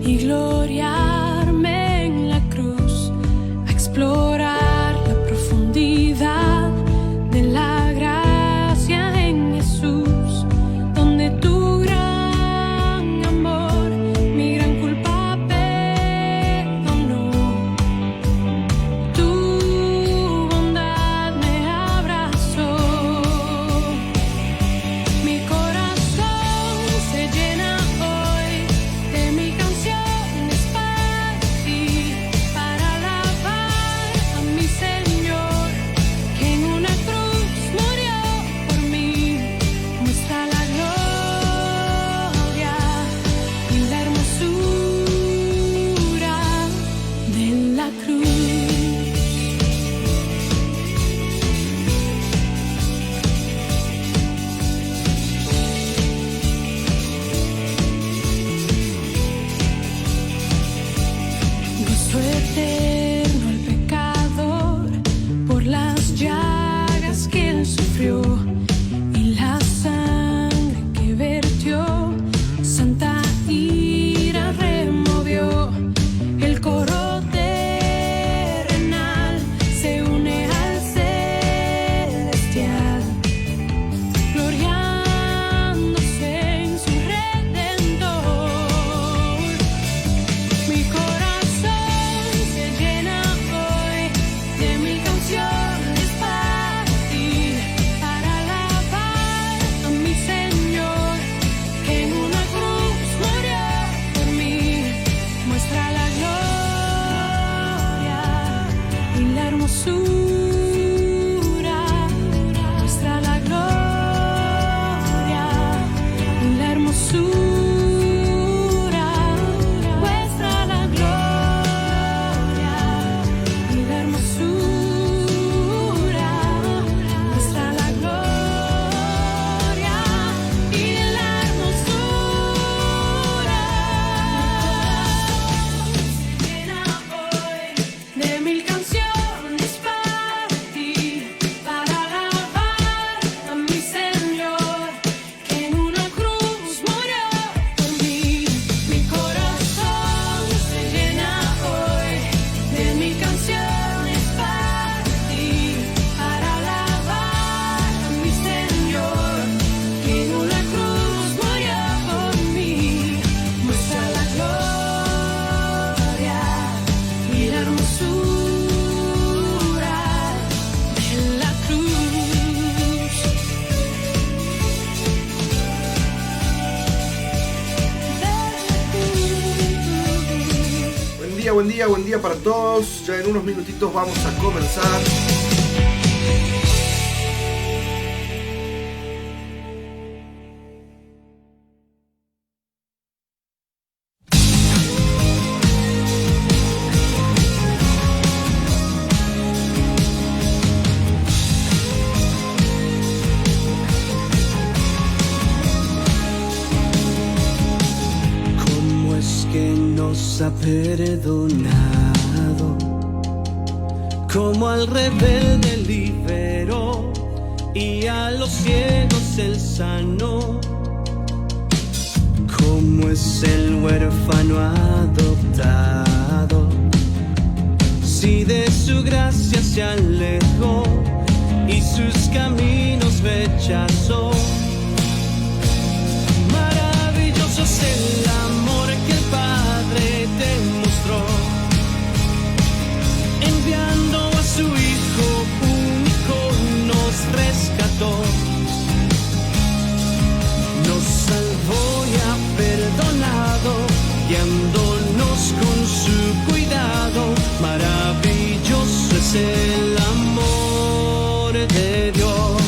y gloriarme en la cruz, a explorar la profundidad de la gracia en Jesús, donde tu gran amor mi gran culpa perdonó, tu bondad me abrazó. Mi corazón se llena hoy de mil canciones para ti, para alabar a mi Señor, que en una cruz murió por mí. Muestra la gloria y la hermosura de la cruz. Gozo eterno al pecador por las llagas que él sufrió y la sangre que vertió, santa ira removió. El coro terrenal se une al celestial, gloriándose en su Redentor. Mi corazón se llena hoy de mil canciones para ti, para alabar a mi Señor, que en una cruz murió por mí. Muestra la gloria y la hermosura, muestra la gloria y la hermosura, muestra la gloria y la hermosura, muestra la gloria y la hermosura. Llena hoy de mil canciones para ti, para alabar a mi Señor, que en una cruz murió por mí. Mi corazón se llena hoy de mil canciones para ti, para alabar a mi Señor, que en una cruz murió por mí. Muestra la gloria y la hermosura de la cruz. Buen día para todos. Ya en unos minutitos vamos a comenzar. ¿Cómo es que nos ha perdonado? Como al rebelde liberó y a los ciegos él sanó. Como es el huérfano adoptado, si de su gracia se alejó y sus caminos rechazó. Maravilloso es el amor que el Padre te mostró, enviando a su Hijo único nos rescató, nos salvó y ha perdonado, guiándonos con su cuidado. Maravilloso es el amor de Dios.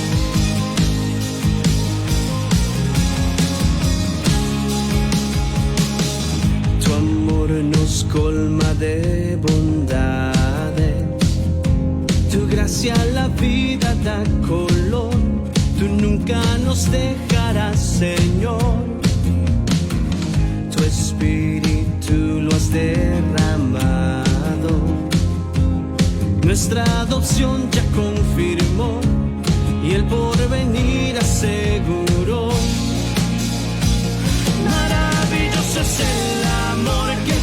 Tu amor nos colma de bondades, tu gracia a la vida da color, tú nunca nos dejarás, Señor. Tu espíritu lo has derramado, nuestra adopción ya confirmó y el porvenir aseguró. Maravilloso es el amor que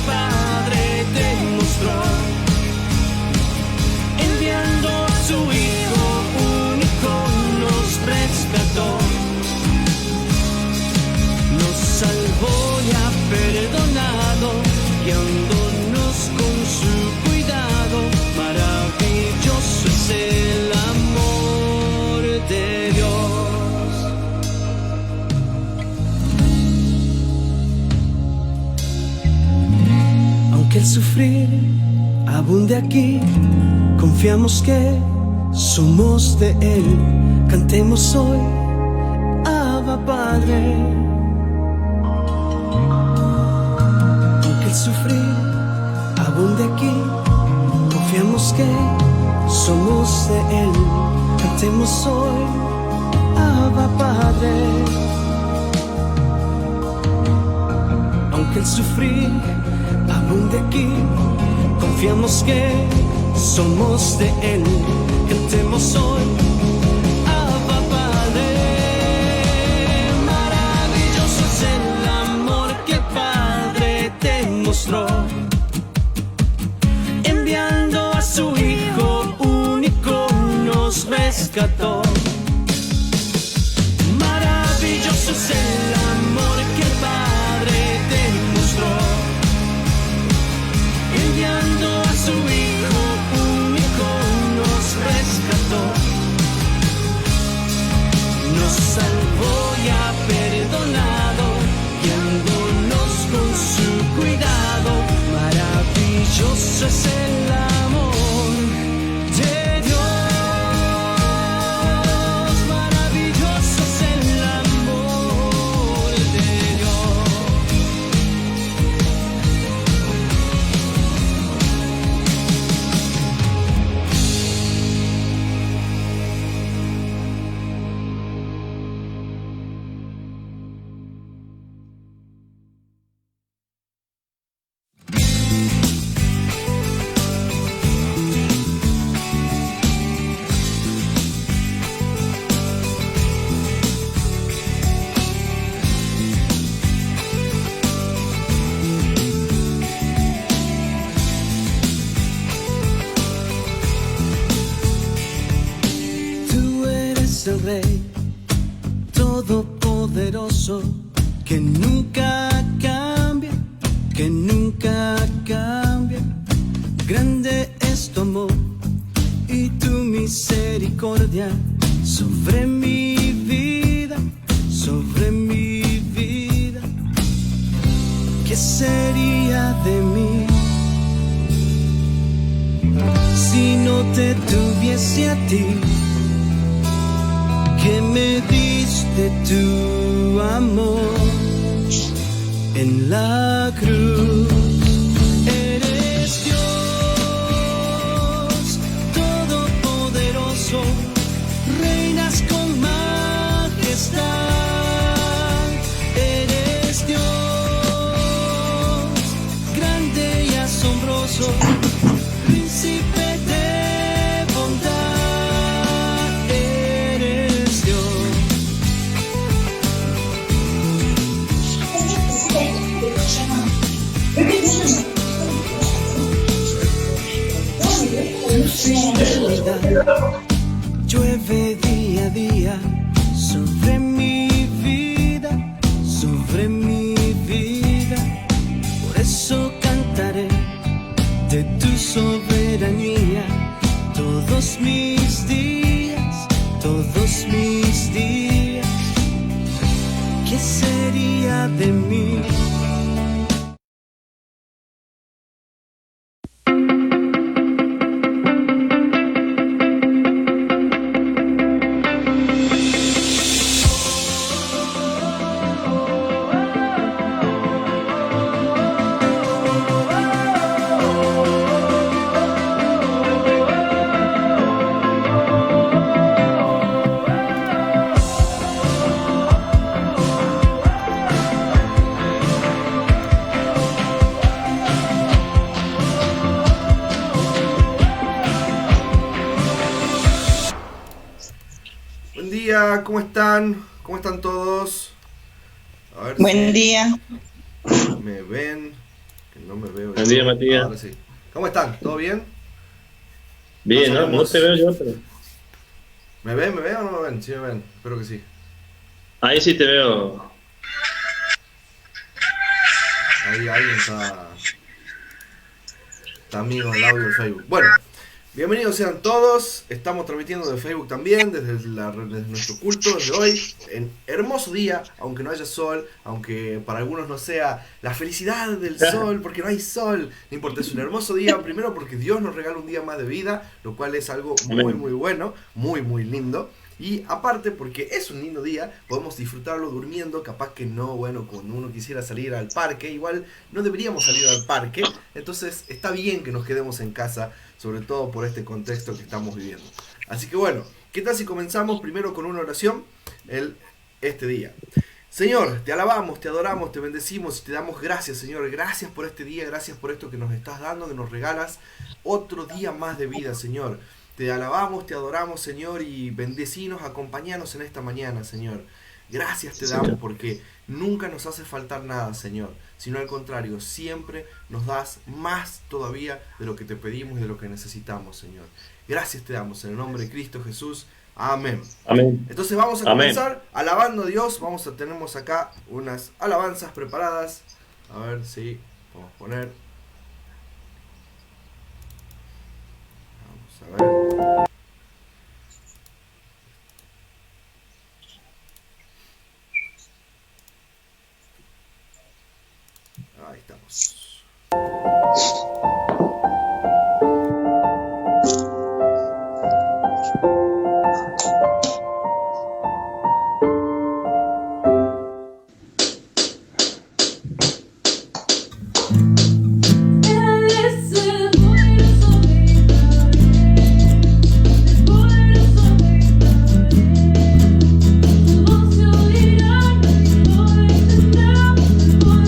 guiándonos con su cuidado. Maravilloso es el amor de Dios. Aunque el sufrir abunde aquí, confiamos que somos de Él. Cantemos hoy, Abba Padre. Aunque el sufrir abunde aquí, confiamos que somos de Él. Cantemos hoy, Abba Padre. Aunque el sufrir abunde aquí, confiamos que somos de Él. Cantemos hoy, Abba Padre. Maravilloso es el amor que el Padre te mostró, enviando a su Hijo único nos rescató. Maravilloso es el amor que el Padre te mostró, enviando a su Hijo único nos rescató. Nos salvó y ha perdonado, guiándonos con su cuidado. Maravilloso es el amor de Dios. Maravilloso es el amor de Dios. Tú eres el Rey Todopoderoso, que nunca cambia, que nunca cambia. Grande es tu amor y tu misericordia sobre mi vida, sobre mi vida. ¿Qué sería de mí si no te tuviese a ti, que me diste tu amor en la cruz? Eres Dios Todopoderoso, reinas con majestad. Eres Dios grande y asombroso, príncipe de bondad. Eres Dios. Tu fidelidad llueve día a día sobre mi vida, sobre mi vida. Por eso cantaré de tu soberanía todos mis días, todos mis días. ¿Qué sería de mí? Buen día, ¿cómo están? ¿Cómo están todos? A ver Buen si día. me ven, que no me veo. Buen día, Matías. Ahora sí. ¿Cómo están? ¿Todo bien? Bien, No ¿no? No sabemos. te veo yo, pero... ¿Me ven o no me ven? Sí me ven, espero que sí. Ahí sí te veo. Ahí alguien está también el audio de Facebook. Bueno, bienvenidos sean todos. Estamos transmitiendo de Facebook también, desde nuestro culto de hoy. En hermoso día, aunque no haya sol, aunque para algunos no sea la felicidad del sol, porque no hay sol. No importa, es un hermoso día. Primero porque Dios nos regala un día más de vida, lo cual es algo muy, muy bueno, muy, muy lindo. Y aparte porque es un lindo día, podemos disfrutarlo durmiendo, capaz que no, bueno, cuando uno quisiera salir al parque, igual no deberíamos salir al parque, entonces está bien que nos quedemos en casa, sobre todo por este contexto que estamos viviendo. Así que bueno, ¿qué tal si comenzamos primero con una oración este día? Señor, te alabamos, te adoramos, te bendecimos y te damos gracias, Señor. Gracias por este día, gracias por esto que nos estás dando, que nos regalas otro día más de vida, Señor. Te alabamos, te adoramos, Señor, y bendecinos, acompañanos en esta mañana, Señor. Gracias te damos porque nunca nos hace faltar nada, Señor, sino al contrario, siempre nos das más todavía de lo que te pedimos y de lo que necesitamos, Señor. Gracias te damos en el nombre de Cristo Jesús. Amén. Amén. Entonces vamos a comenzar alabando a Dios. Tenemos acá unas alabanzas preparadas. A ver si vamos a poner. Vamos a ver. Ahí estamos. Voz se oirá, voz tendrá, voz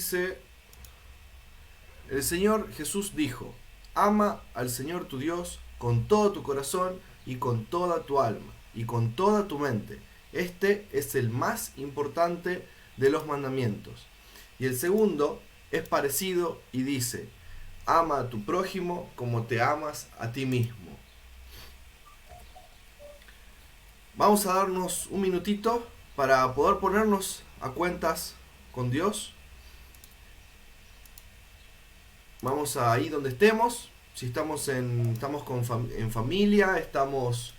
dice: el Señor Jesús dijo: ama al Señor tu Dios con todo tu corazón y con toda tu alma y con toda tu mente. Este es el más importante de los mandamientos. Y el segundo es parecido y dice: ama a tu prójimo como te amas a ti mismo. Vamos a darnos un minutito para poder ponernos a cuentas con Dios. Vamos a ahí donde estemos. Si estamos en familia, estamos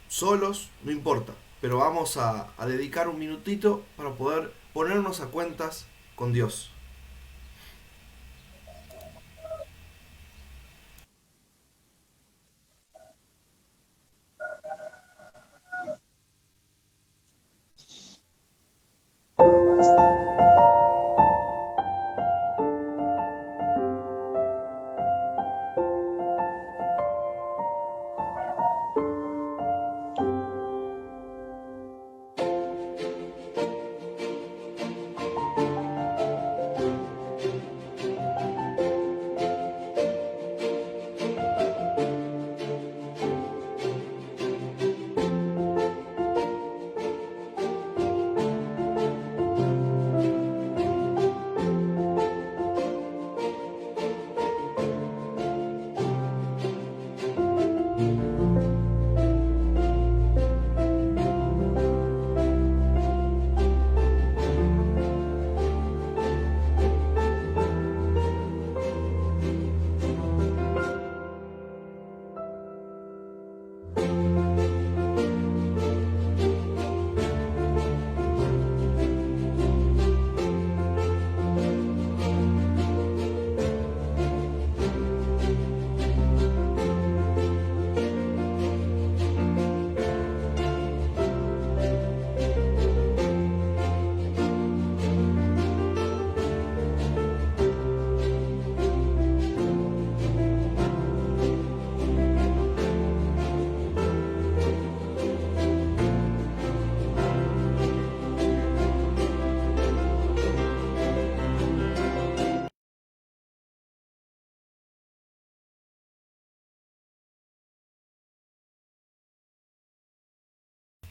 solos, no importa. Pero vamos a dedicar un minutito para poder ponernos a cuentas con Dios.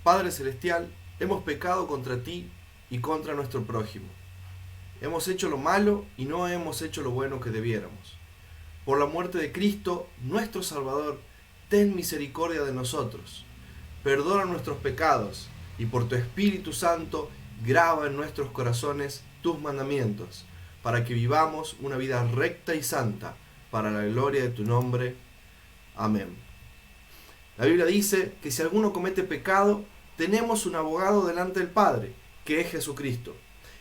Padre Celestial, hemos pecado contra ti y contra nuestro prójimo. Hemos hecho lo malo y no hemos hecho lo bueno que debiéramos. Por la muerte de Cristo, nuestro Salvador, ten misericordia de nosotros. Perdona nuestros pecados y por tu Espíritu Santo graba en nuestros corazones tus mandamientos, para que vivamos una vida recta y santa, para la gloria de tu nombre. Amén. La Biblia dice que si alguno comete pecado, tenemos un abogado delante del Padre, que es Jesucristo.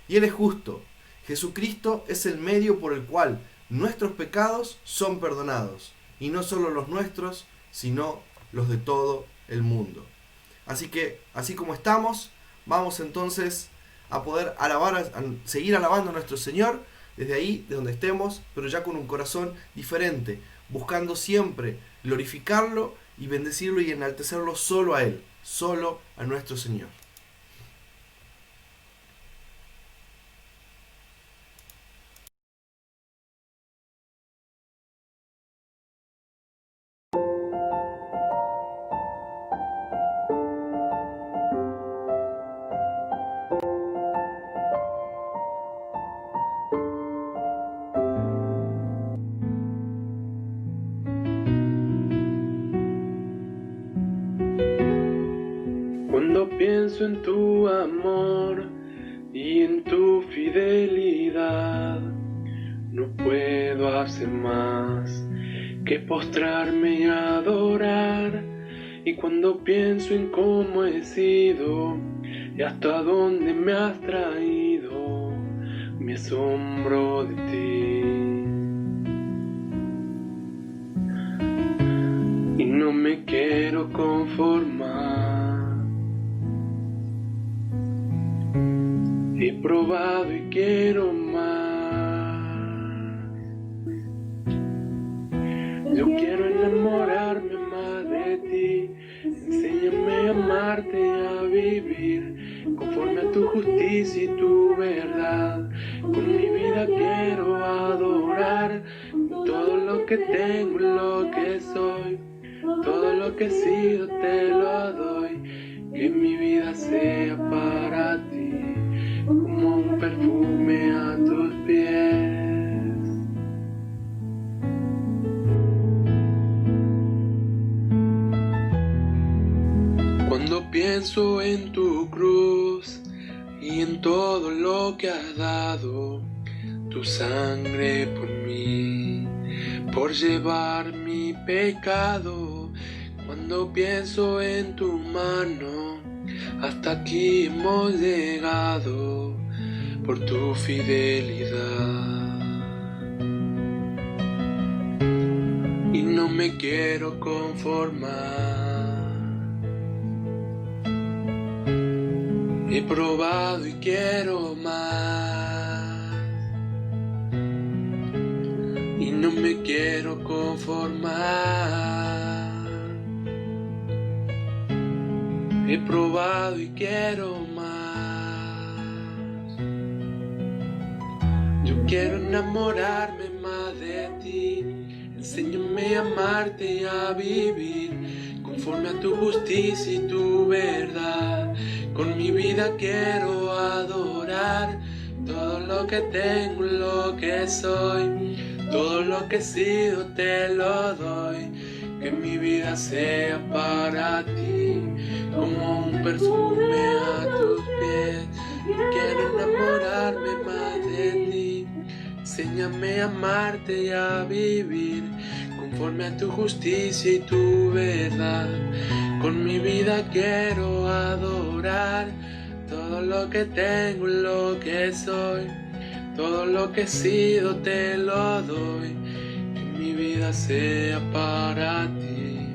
Y Él es justo. Jesucristo es el medio por el cual nuestros pecados son perdonados. Y no solo los nuestros, sino los de todo el mundo. Así que, así como estamos, vamos entonces a poder seguir alabando a nuestro Señor desde ahí, de donde estemos, pero ya con un corazón diferente, buscando siempre glorificarlo y bendecirlo y enaltecerlo solo a Él, solo a nuestro Señor. Cuando pienso en tu amor y en tu fidelidad, no puedo hacer más que postrarme y adorar. Y cuando pienso en cómo he sido y hasta dónde me has traído, me asombro de ti. Y no me quiero conformar. He probado y quiero más. Yo quiero enamorarme más de ti. Enséñame a amarte y a vivir conforme a tu justicia y tu verdad. Con mi vida quiero adorar todo lo que tengo, lo que soy, todo lo que he sido te lo doy. Que mi vida sea para ti como un perfume a tus pies. Cuando pienso en tu cruz y en todo lo que has dado, tu sangre por mí, por llevar mi pecado. Cuando pienso en tu mano, hasta aquí hemos llegado por tu fidelidad. Y no me quiero conformar. He probado y quiero más. Y no me quiero conformar. He probado y quiero más. Yo quiero enamorarme más de ti. Enséñame a amarte y a vivir conforme a tu justicia y tu verdad. Con mi vida quiero adorar todo lo que tengo, lo que soy, todo lo que he sido te lo doy. Que mi vida sea para ti como un perfume a tus pies. Quiero enamorarme más de ti. Enséñame a amarte y a vivir conforme a tu justicia y tu verdad. Con mi vida quiero adorar todo lo que tengo, lo que soy, todo lo que he sido te lo doy. Que mi vida sea para ti.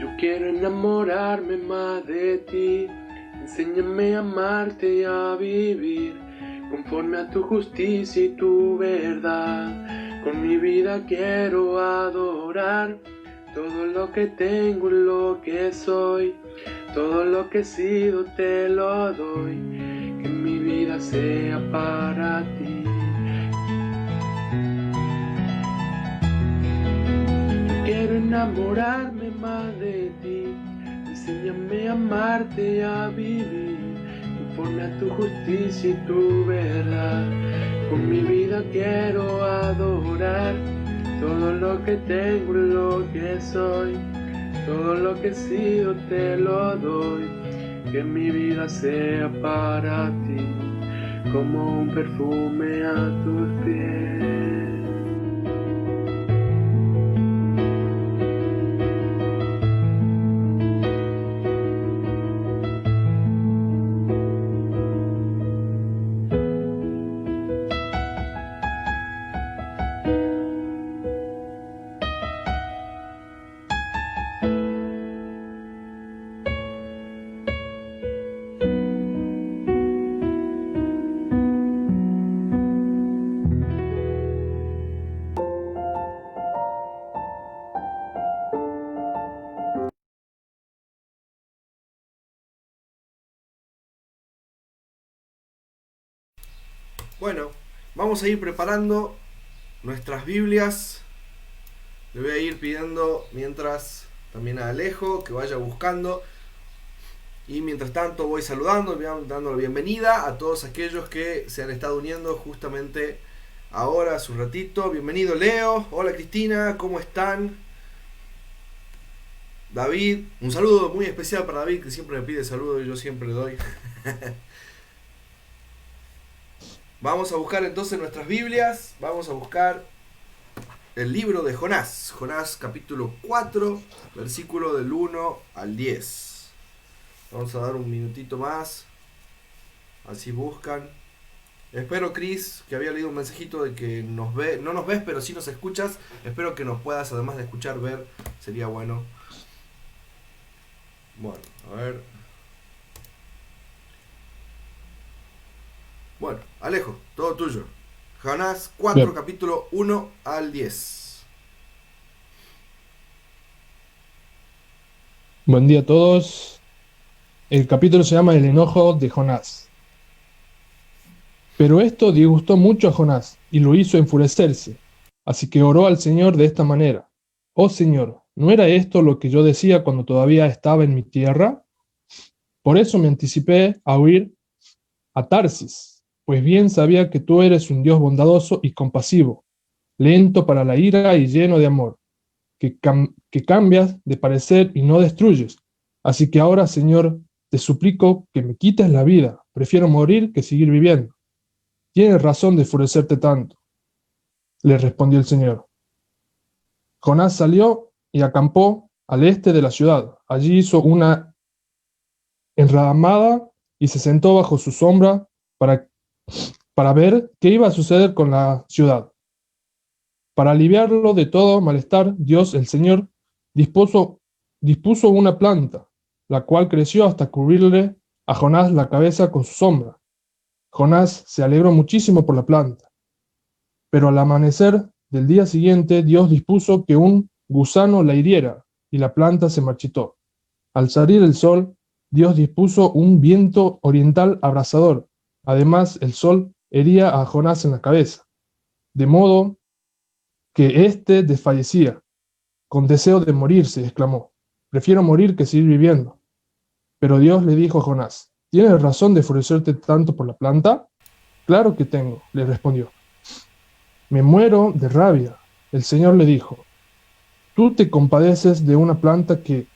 Yo quiero enamorarme más de ti. Enséñame a amarte y a vivir conforme a tu justicia y tu verdad. Con mi vida quiero adorar todo lo que tengo, lo que soy, todo lo que he sido te lo doy. Que mi vida sea para ti. Yo quiero enamorarme más de ti. Enséñame a amarte y a vivir conforme a tu justicia y tu verdad. Con mi vida quiero adorar todo lo que tengo, lo que soy, todo lo que he sido te lo doy. Que mi vida sea para ti como un perfume a tus pies. Bueno, vamos a ir preparando nuestras Biblias. Le voy a ir pidiendo mientras también a Alejo que vaya buscando. Y mientras tanto voy saludando, voy dando la bienvenida a todos aquellos que se han estado uniendo justamente ahora, hace un ratito. Bienvenido Leo, hola Cristina, ¿cómo están? David, un saludo muy especial para David que siempre me pide saludos y yo siempre le doy. Vamos a buscar entonces nuestras Biblias, vamos a buscar el libro de Jonás, Jonás capítulo 4, versículo del 1 al 10. Vamos a dar un minutito más, así buscan. Espero, Cris, que había leído un mensajito de que no nos ves, pero sí nos escuchas. Espero que nos puedas, además de escuchar, ver, sería bueno. Bueno, a ver. Bueno, Alejo, todo tuyo. Jonás 4, bien. Capítulo 1 al 10. Buen día a todos. El capítulo se llama El enojo de Jonás. Pero esto disgustó mucho a Jonás y lo hizo enfurecerse. Así que oró al Señor de esta manera: Oh Señor, ¿no era esto lo que yo decía cuando todavía estaba en mi tierra? Por eso me anticipé a huir a Tarsis, pues bien sabía que tú eres un Dios bondadoso y compasivo, lento para la ira y lleno de amor, que cambias de parecer y no destruyes. Así que ahora, Señor, te suplico que me quites la vida. Prefiero morir que seguir viviendo. Tienes razón de enfurecerte tanto, le respondió el Señor. Jonás salió y acampó al este de la ciudad. Allí hizo una enramada y se sentó bajo su sombra para ver qué iba a suceder con la ciudad. Para aliviarlo de todo malestar, Dios, el Señor, dispuso una planta, la cual creció hasta cubrirle a Jonás la cabeza con su sombra. Jonás se alegró muchísimo por la planta. Pero al amanecer del día siguiente, Dios dispuso que un gusano la hiriera, y la planta se marchitó. Al salir el sol, Dios dispuso un viento oriental abrasador. Además, el sol hería a Jonás en la cabeza, de modo que éste desfallecía. Con deseo de morirse, exclamó: Prefiero morir que seguir viviendo. Pero Dios le dijo a Jonás: ¿Tienes razón de enfurecerte tanto por la planta? Claro que tengo, le respondió. Me muero de rabia. El Señor le dijo: Tú te compadeces de una planta que,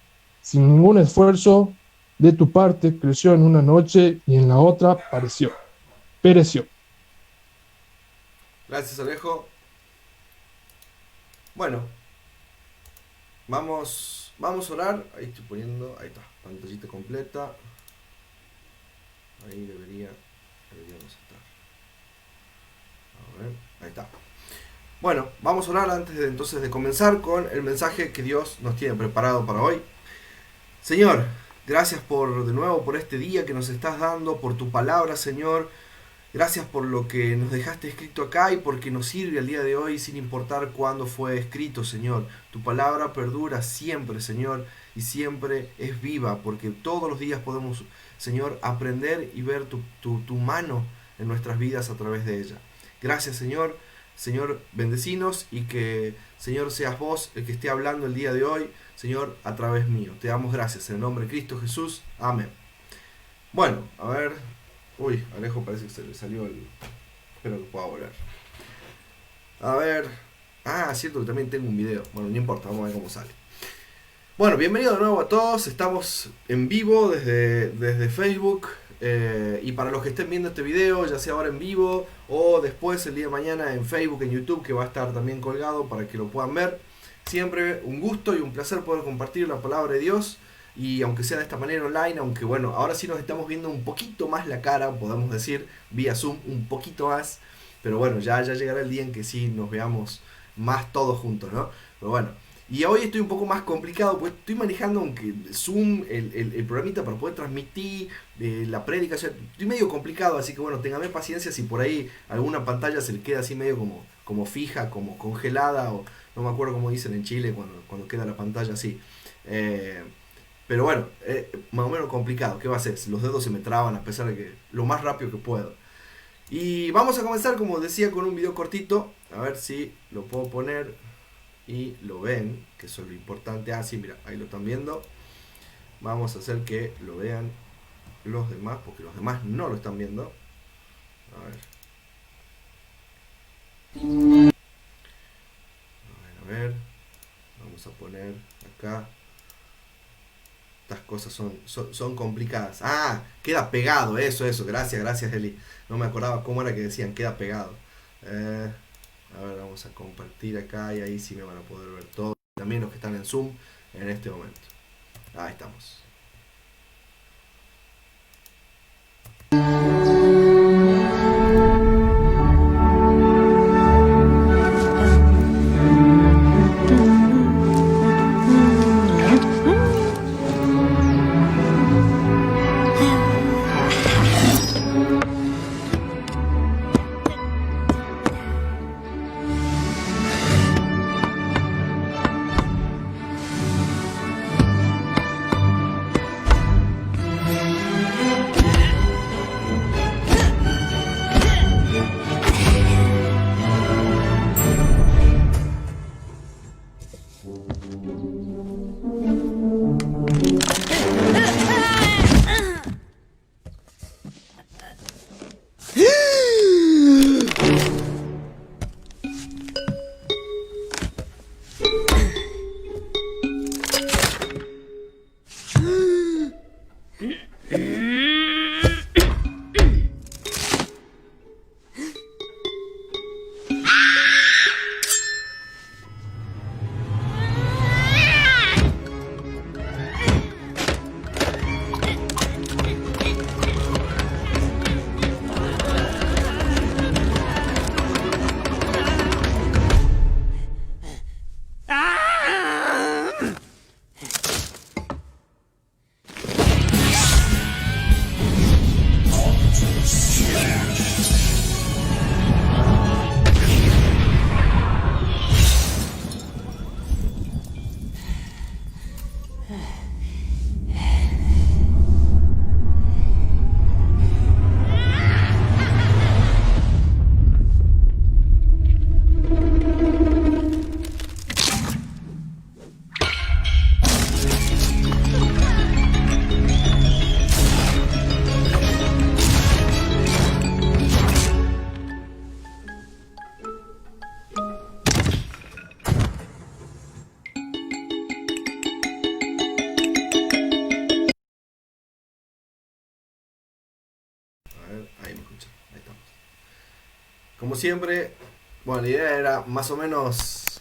sin ningún esfuerzo de tu parte, creció en una noche y en la otra pereció. Gracias, Alejo. Bueno, vamos a orar. Ahí estoy poniendo, ahí está, pantallita completa. Ahí deberíamos estar. A ver, ahí está. Bueno, vamos a orar antes entonces de comenzar con el mensaje que Dios nos tiene preparado para hoy. Señor, gracias de nuevo por este día que nos estás dando, por tu palabra, Señor. Gracias por lo que nos dejaste escrito acá y porque nos sirve al día de hoy sin importar cuándo fue escrito, Señor. Tu palabra perdura siempre, Señor, y siempre es viva, porque todos los días podemos, Señor, aprender y ver tu mano en nuestras vidas a través de ella. Gracias, Señor. Señor, bendecinos y que, Señor, seas vos el que esté hablando el día de hoy, Señor, a través mío. Te damos gracias en el nombre de Cristo Jesús. Amén. Bueno, a ver. Uy, Alejo parece que se le salió el... Espero que pueda volver. A ver. Ah, cierto que también tengo un video. Bueno, no importa, vamos a ver cómo sale. Bueno, bienvenido de nuevo a todos. Estamos en vivo desde Facebook. Y para los que estén viendo este video, ya sea ahora en vivo o después el día de mañana en Facebook, en YouTube, que va a estar también colgado para que lo puedan ver. Siempre un gusto y un placer poder compartir la palabra de Dios. Y aunque sea de esta manera online, aunque bueno, ahora sí nos estamos viendo un poquito más la cara, podemos decir, vía Zoom, un poquito más. Pero bueno, ya llegará el día en que sí nos veamos más todos juntos, ¿no? Pero bueno, y hoy estoy un poco más complicado, pues estoy manejando aunque Zoom, el programita para poder transmitir la prédica, o sea, estoy medio complicado, así que bueno, téngame paciencia si por ahí alguna pantalla se le queda así medio como fija, como congelada, o no me acuerdo cómo dicen en Chile cuando queda la pantalla así. Pero bueno, más o menos complicado. ¿Qué va a hacer? Los dedos se me traban a pesar de que lo más rápido que puedo. Y vamos a comenzar, como decía, con un video cortito. A ver si lo puedo poner y lo ven, que eso es lo importante. Ah, sí, mira, ahí lo están viendo. Vamos a hacer que lo vean los demás, porque los demás no lo están viendo. A ver. Vamos a poner acá. Estas cosas son complicadas. Ah, queda pegado, eso. Gracias Eli. No me acordaba cómo era que decían queda pegado. A ver, vamos a compartir acá y ahí sí me van a poder ver todos. También los que están en Zoom en este momento. Ahí estamos. como siempre, bueno, la idea era más o menos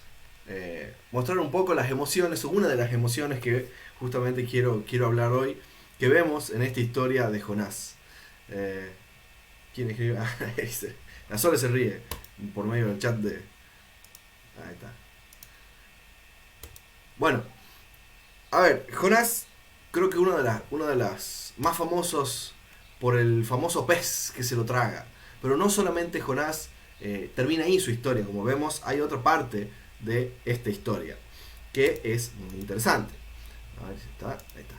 mostrar un poco las emociones, o una de las emociones que justamente quiero hablar hoy, que vemos en esta historia de Jonás. ¿Quién escribe? La Sole se ríe por medio del chat de... Ahí está. Bueno, a ver, Jonás, creo que uno de las más famosos por el famoso pez que se lo traga. Pero no solamente Jonás termina ahí su historia. Como vemos, hay otra parte de esta historia que es muy interesante. A ver si está. Ahí está.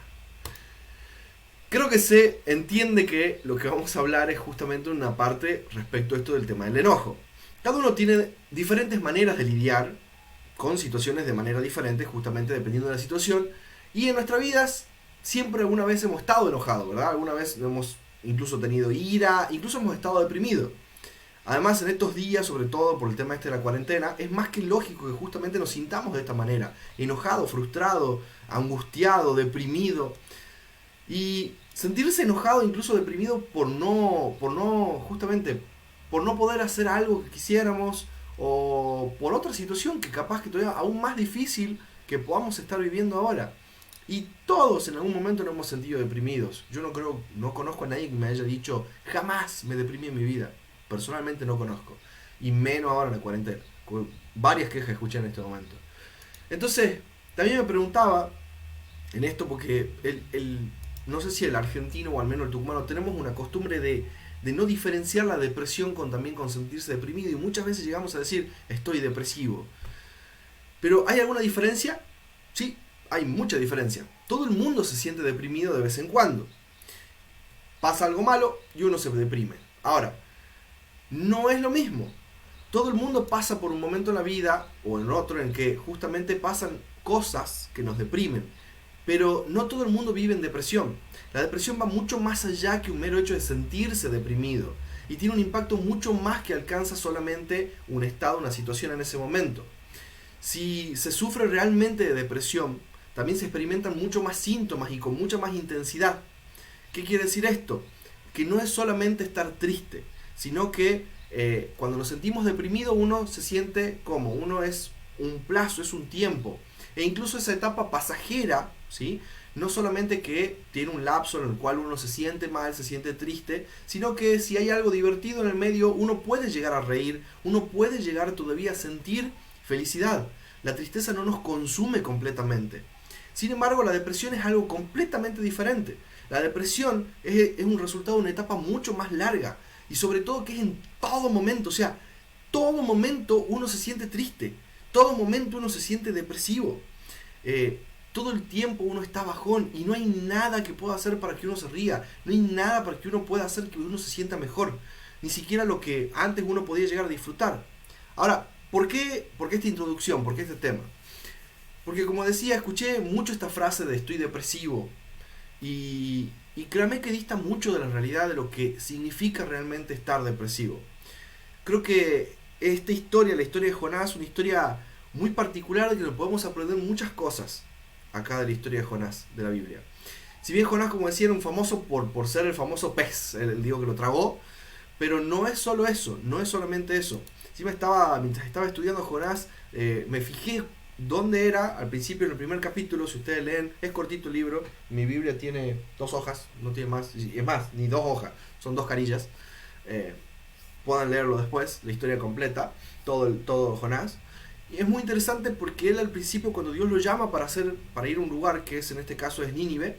Creo que se entiende que lo que vamos a hablar es justamente una parte respecto a esto del tema del enojo. Cada uno tiene diferentes maneras de lidiar con situaciones de manera diferente, justamente dependiendo de la situación. Y en nuestras vidas siempre alguna vez hemos estado enojados, ¿verdad? Alguna vez hemos incluso tenido ira, incluso hemos estado deprimidos. Además, en estos días, sobre todo por el tema este de la cuarentena, es más que lógico que justamente nos sintamos de esta manera. Enojado, frustrado, angustiado, deprimido. Y sentirse enojado, incluso deprimido por no poder hacer algo que quisiéramos, o por otra situación que capaz que todavía aún más difícil que podamos estar viviendo ahora. Y todos en algún momento nos hemos sentido deprimidos. Yo no conozco a nadie que me haya dicho jamás me deprimí en mi vida. Personalmente no conozco. Y menos ahora en la cuarentena. Con varias quejas escuché en este momento. Entonces, también me preguntaba en esto, porque no sé si el argentino o al menos el tucumano tenemos una costumbre de no diferenciar la depresión también con sentirse deprimido. Y muchas veces llegamos a decir estoy depresivo. Pero ¿hay alguna diferencia? Sí, hay mucha diferencia. Todo el mundo se siente deprimido de vez en cuando. Pasa algo malo y uno se deprime. Ahora, no es lo mismo. Todo el mundo pasa por un momento en la vida o en otro en que justamente pasan cosas que nos deprimen. Pero no todo el mundo vive en depresión. La depresión va mucho más allá que un mero hecho de sentirse deprimido. Y tiene un impacto mucho más que alcanza solamente un estado, una situación en ese momento. Si se sufre realmente de depresión, también se experimentan mucho más síntomas y con mucha más intensidad. ¿Qué quiere decir esto? Que no es solamente estar triste, sino que cuando nos sentimos deprimidos uno se siente como, uno es un plazo, es un tiempo. E incluso esa etapa pasajera, ¿sí? No solamente que tiene un lapso en el cual uno se siente mal, se siente triste, sino que si hay algo divertido en el medio, uno puede llegar a reír, uno puede llegar todavía a sentir felicidad. La tristeza no nos consume completamente. Sin embargo, la depresión es algo completamente diferente. La depresión es un resultado de una etapa mucho más larga y sobre todo que es en todo momento. O sea, todo momento uno se siente triste, todo momento uno se siente depresivo. Todo el tiempo uno está bajón y no hay nada que pueda hacer para que uno se ría, no hay nada para que uno pueda hacer que uno se sienta mejor, ni siquiera lo que antes uno podía llegar a disfrutar. Ahora, ¿por qué esta introducción? ¿Por qué este tema? Porque como decía, escuché mucho esta frase de estoy depresivo y créanme que dista mucho de la realidad de lo que significa realmente estar depresivo. Creo que esta historia, la historia de Jonás, es una historia muy particular de que podemos aprender muchas cosas acá de la historia de Jonás, de la Biblia. Si bien Jonás, como decía, era un famoso por ser el famoso pez, el dios que lo tragó, pero no es solo eso, no es solamente eso. Mientras estaba estudiando Jonás, me fijé dónde era al principio, en el primer capítulo. Si ustedes leen, es cortito el libro, mi Biblia tiene 2 hojas, no tiene más, es más, ni 2 hojas, son 2 carillas. Puedan leerlo después, la historia completa, todo Jonás. Y es muy interesante porque él al principio, cuando Dios lo llama para ir a un lugar, que es en este caso es Nínive,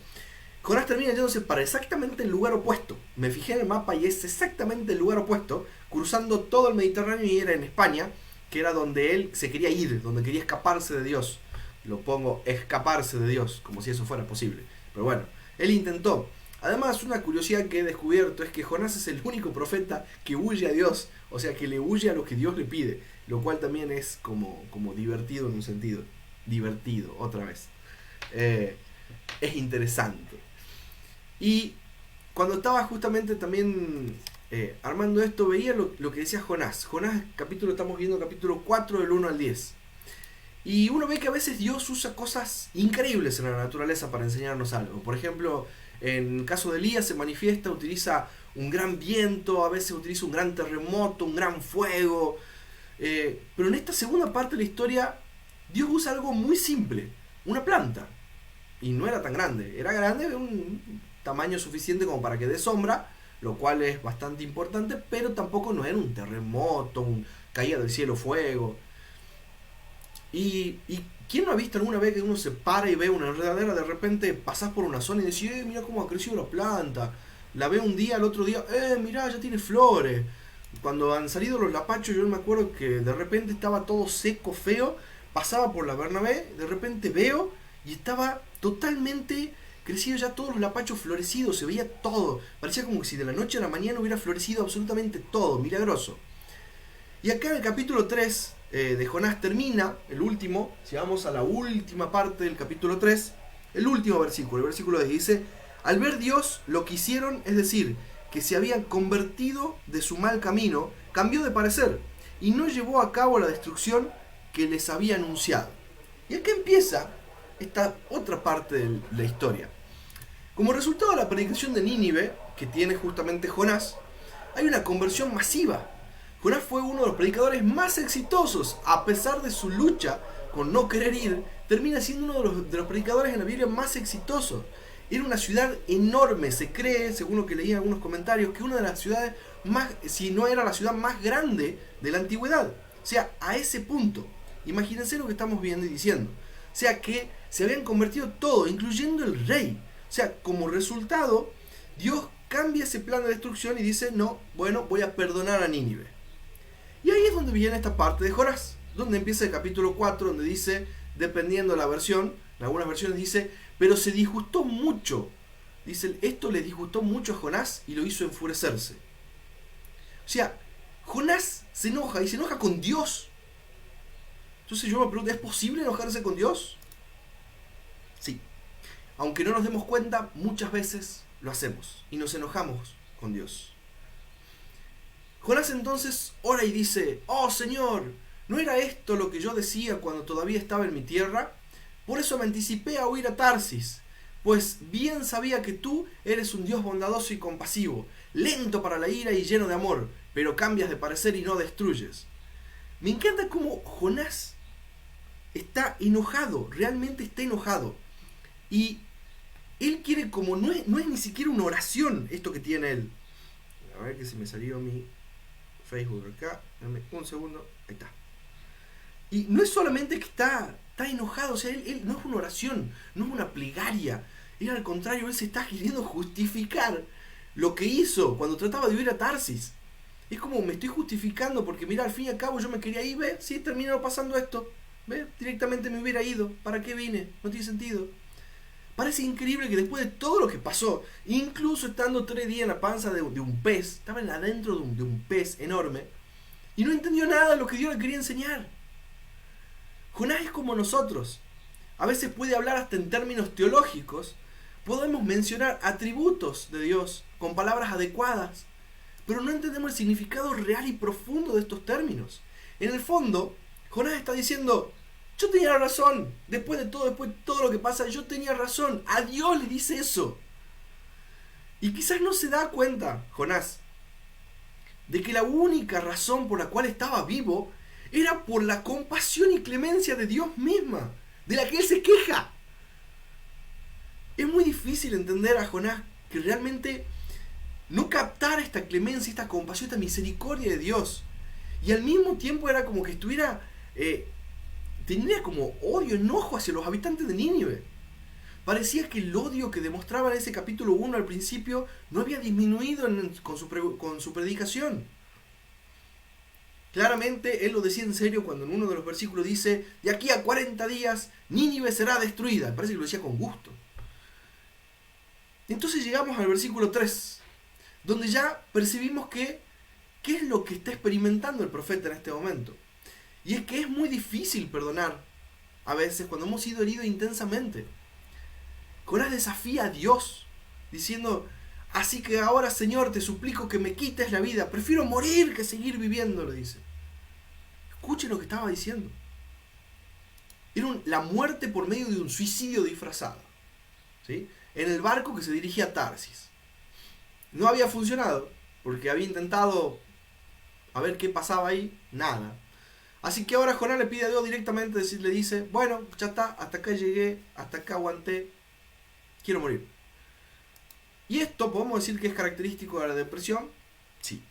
Jonás termina yéndose para exactamente el lugar opuesto. Me fijé en el mapa y es exactamente el lugar opuesto, cruzando todo el Mediterráneo, y era en España, que era donde él se quería ir, donde quería escaparse de Dios. Lo pongo escaparse de Dios, como si eso fuera posible. Pero bueno, él intentó. Además, una curiosidad que he descubierto es que Jonás es el único profeta que huye a Dios, o sea, que le huye a lo que Dios le pide, lo cual también es como divertido en un sentido. Divertido, otra vez. Es interesante. Y cuando estaba justamente también armando esto, veía lo que decía Jonás. Jonás, estamos viendo capítulo 4 del 1 al 10. Y uno ve que a veces Dios usa cosas increíbles en la naturaleza para enseñarnos algo. Por ejemplo, en el caso de Elías se manifiesta, utiliza un gran viento, a veces utiliza un gran terremoto, un gran fuego. Pero en esta segunda parte de la historia, Dios usa algo muy simple, una planta. Y no era tan grande, era grande de un tamaño suficiente como para que dé sombra, lo cual es bastante importante, pero tampoco no era un terremoto, caía del cielo fuego. Y ¿quién no ha visto alguna vez que uno se para y ve una enredadera, de repente pasás por una zona y decís, mira cómo ha crecido la planta? La ve un día, al otro día, mirá, ya tiene flores. Cuando han salido los lapachos, yo me acuerdo que de repente estaba todo seco, feo. Pasaba por la Bernabé, de repente veo y estaba totalmente crecido ya todos los lapachos florecidos, se veía todo. Parecía como que si de la noche a la mañana hubiera florecido absolutamente todo, milagroso. Y acá en el capítulo 3 de Jonás termina, el último, si vamos a la última parte del capítulo 3, el último versículo, el versículo 10 dice: al ver Dios lo que hicieron, es decir, que se habían convertido de su mal camino, cambió de parecer y no llevó a cabo la destrucción que les había anunciado. Y acá empieza esta otra parte de la historia. Como resultado de la predicación de Nínive, que tiene justamente Jonás, hay una conversión masiva. Jonás fue uno de los predicadores más exitosos. A pesar de su lucha con no querer ir, termina siendo uno de los predicadores en la Biblia más exitosos. Era una ciudad enorme, se cree, según lo que leí en algunos comentarios, que una de las ciudades más, si no era la ciudad más grande de la antigüedad. O sea, a ese punto. Imagínense lo que estamos viendo y diciendo. O sea, que se habían convertido todo, incluyendo el rey. O sea, como resultado, Dios cambia ese plan de destrucción y dice, no, bueno, voy a perdonar a Nínive. Y ahí es donde viene esta parte de Jonás, donde empieza el capítulo 4, donde dice, dependiendo de la versión, en algunas versiones dice, pero se disgustó mucho. Dice, esto le disgustó mucho a Jonás y lo hizo enfurecerse. O sea, Jonás se enoja y se enoja con Dios. Entonces yo me pregunto, ¿es posible enojarse con Dios? Sí. Aunque no nos demos cuenta, muchas veces lo hacemos y nos enojamos con Dios. Jonás entonces ora y dice, oh Señor, ¿no era esto lo que yo decía cuando todavía estaba en mi tierra? Por eso me anticipé a huir a Tarsis, pues bien sabía que tú eres un Dios bondadoso y compasivo, lento para la ira y lleno de amor, pero cambias de parecer y no destruyes. Me encanta cómo Jonás está enojado, realmente está enojado. Y él quiere, como no es ni siquiera una oración esto que tiene él. A ver que se me salió mi Facebook acá, dame un segundo, ahí está. Y no es solamente que está enojado, o sea, él no es una oración, no es una plegaria. Él al contrario, él se está queriendo justificar lo que hizo cuando trataba de huir a Tarsis. Es como, me estoy justificando porque mira, al fin y al cabo yo me quería ir, ve, sí, terminó pasando esto. Ve, directamente me hubiera ido. ¿Para qué vine? No tiene sentido. Parece increíble que después de todo lo que pasó, incluso estando 3 días en la panza de un pez, estaba adentro de un pez enorme, y no entendió nada de lo que Dios le quería enseñar. Jonás es como nosotros. A veces puede hablar hasta en términos teológicos. Podemos mencionar atributos de Dios con palabras adecuadas, pero no entendemos el significado real y profundo de estos términos. En el fondo, Jonás está diciendo, yo tenía razón, después de todo lo que pasa, yo tenía razón. A Dios le dice eso. Y quizás no se da cuenta, Jonás, de que la única razón por la cual estaba vivo era por la compasión y clemencia de Dios misma, de la que él se queja. Es muy difícil entender a Jonás que realmente no captara esta clemencia, esta compasión, esta misericordia de Dios. Y al mismo tiempo era como que estuviera, tenía como odio, enojo hacia los habitantes de Nínive. Parecía que el odio que demostraba en ese capítulo 1 al principio no había disminuido con su predicación. Claramente él lo decía en serio cuando en uno de los versículos dice, de aquí a 40 días Nínive será destruida. Parece que lo decía con gusto. Entonces llegamos al versículo 3, donde ya percibimos qué es lo que está experimentando el profeta en este momento. Y es que es muy difícil perdonar a veces cuando hemos sido heridos intensamente. Jonás desafía a Dios diciendo, así que ahora Señor te suplico que me quites la vida, prefiero morir que seguir viviendo, le dice. Escuchen lo que estaba diciendo. Era la muerte por medio de un suicidio disfrazado, ¿sí? En el barco que se dirigía a Tarsis. no había funcionado, porque había intentado a ver qué pasaba ahí, nada. Así que ahora Jonás le pide a Dios directamente, le dice, bueno, ya está, hasta acá llegué, hasta acá aguanté, quiero morir. ¿Y esto podemos decir que es característico de la depresión? Sí.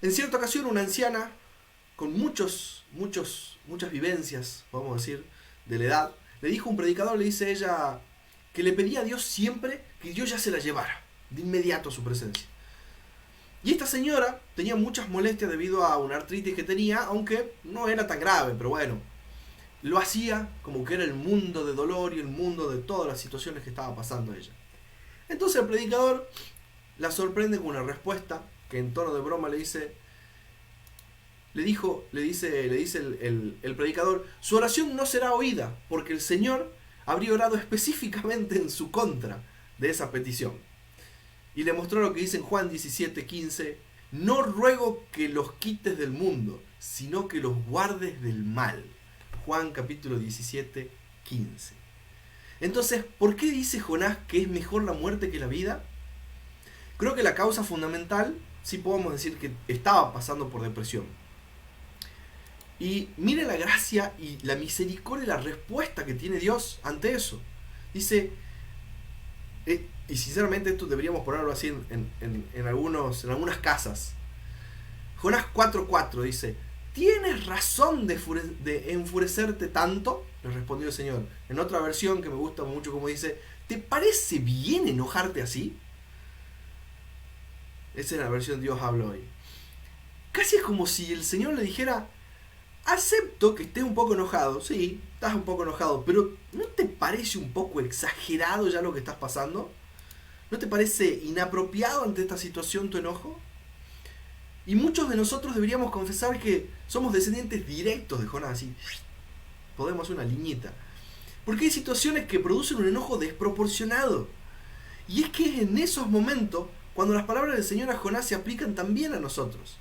En cierta ocasión una anciana con muchas vivencias, podemos decir, de la edad, le dijo a un predicador, le dice ella, que le pedía a Dios siempre que Dios ya se la llevara, de inmediato a su presencia. Y esta señora tenía muchas molestias debido a una artritis que tenía, aunque no era tan grave, pero bueno, lo hacía como que era el mundo de dolor y el mundo de todas las situaciones que estaba pasando ella. Entonces el predicador la sorprende con una respuesta que en tono de broma le dice el predicador, su oración no será oída porque el Señor habría orado específicamente en su contra de esa petición. Y le mostró lo que dice en Juan 17:15, no ruego que los quites del mundo, sino que los guardes del mal. Juan capítulo 17:15. Entonces, ¿por qué dice Jonás que es mejor la muerte que la vida? Creo que la causa fundamental, sí podemos decir que estaba pasando por depresión. Y mire la gracia y la misericordia y la respuesta que tiene Dios ante eso. Dice, y sinceramente esto deberíamos ponerlo así en algunas casas. Jonás 4:4 dice, ¿tienes razón de enfurecerte tanto? Le respondió el Señor. En otra versión que me gusta mucho como dice, ¿te parece bien enojarte así? Esa es la versión Dios habla hoy. Casi es como si el Señor le dijera, acepto que estés un poco enojado, sí, estás un poco enojado, pero ¿no te parece un poco exagerado ya lo que estás pasando? ¿No te parece inapropiado ante esta situación tu enojo? Y muchos de nosotros deberíamos confesar que somos descendientes directos de Jonás, así podemos hacer una liñita. Porque hay situaciones que producen un enojo desproporcionado. Y es que es en esos momentos cuando las palabras del Señor a Jonás se aplican también a nosotros.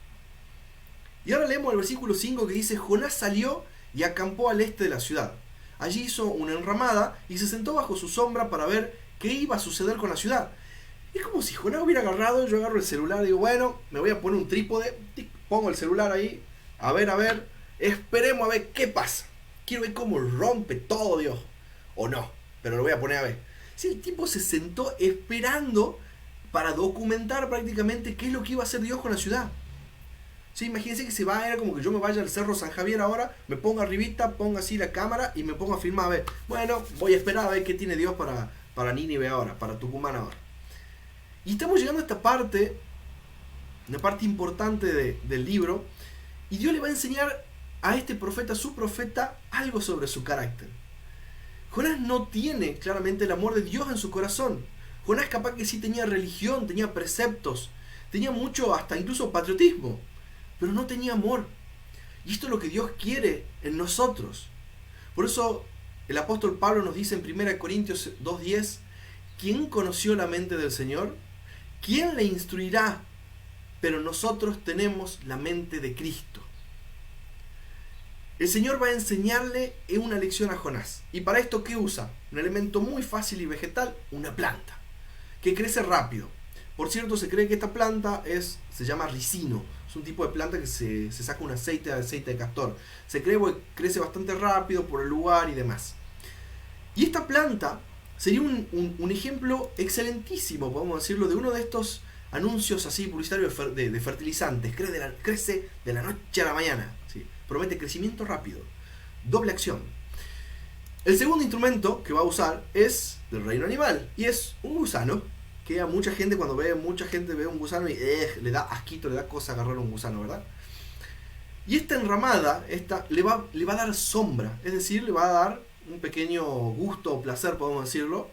Y ahora leemos el versículo 5 que dice, Jonás salió y acampó al este de la ciudad. Allí hizo una enramada y se sentó bajo su sombra para ver qué iba a suceder con la ciudad. Es como si Jonás hubiera agarrado, yo agarro el celular y digo, bueno, me voy a poner un trípode, pongo el celular ahí, a ver, esperemos a ver qué pasa. Quiero ver cómo rompe todo Dios. O no, pero lo voy a poner a ver. Si el tipo se sentó esperando para documentar prácticamente qué es lo que iba a hacer Dios con la ciudad. Sí, imagínense que era como que yo me vaya al Cerro San Javier ahora, me pongo arribita, pongo así la cámara y me pongo a filmar a ver. Bueno, voy a esperar a ver qué tiene Dios para Nínive ahora, para Tucumán ahora. Y estamos llegando a esta parte, una parte importante del libro, y Dios le va a enseñar a este profeta, su profeta, algo sobre su carácter. Jonás no tiene claramente el amor de Dios en su corazón. Jonás capaz que sí tenía religión, tenía preceptos, tenía mucho, hasta incluso patriotismo, pero no tenía amor. Y esto es lo que Dios quiere en nosotros. Por eso el apóstol Pablo nos dice en 1 Corintios 2:10, ¿quién conoció la mente del Señor? ¿Quién le instruirá? Pero nosotros tenemos la mente de Cristo. El Señor va a enseñarle una lección a Jonás. Y para esto, ¿qué usa? Un elemento muy fácil y vegetal, una planta, que crece rápido. Por cierto, se cree que esta planta se llama ricino. Es un tipo de planta que se saca un aceite de castor. Se cree que crece bastante rápido por el lugar y demás. Y esta planta sería un ejemplo excelentísimo, podemos decirlo, de uno de estos anuncios así publicitarios de fertilizantes. Crece de la noche a la mañana. ¿Sí? Promete crecimiento rápido. Doble acción. El segundo instrumento que va a usar es del reino animal. Y es un gusano. Que a mucha gente cuando ve un gusano y le da asquito, le da cosa agarrar un gusano, ¿verdad? Y esta enramada le va a dar sombra. Es decir, le va a dar un pequeño gusto o placer, podemos decirlo.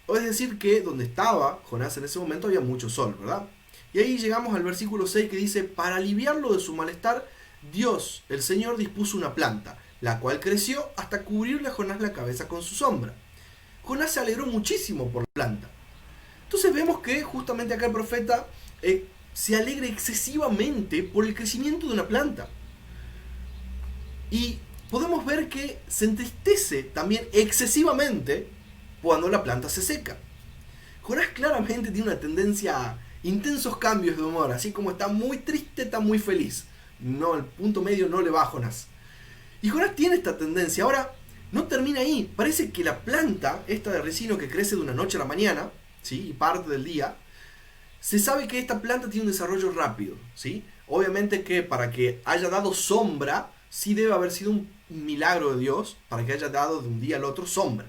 O es decir que donde estaba Jonás en ese momento había mucho sol, ¿verdad? Y ahí llegamos al versículo 6 que dice, para aliviarlo de su malestar, Dios, el Señor, dispuso una planta, la cual creció hasta cubrirle a Jonás la cabeza con su sombra. Jonás se alegró muchísimo por la planta. Entonces vemos que justamente acá el profeta se alegra excesivamente por el crecimiento de una planta. Y podemos ver que se entristece también excesivamente cuando la planta se seca. Jonás claramente tiene una tendencia a intensos cambios de humor, así como está muy triste, está muy feliz. No, el punto medio no le va a Jonás. Y Jonás tiene esta tendencia. Ahora, no termina ahí. Parece que la planta, esta de resino que crece de una noche a la mañana, ¿sí? Y parte del día, se sabe que esta planta tiene un desarrollo rápido, ¿sí? Obviamente que para que haya dado sombra, sí debe haber sido un milagro de Dios, para que haya dado de un día al otro sombra.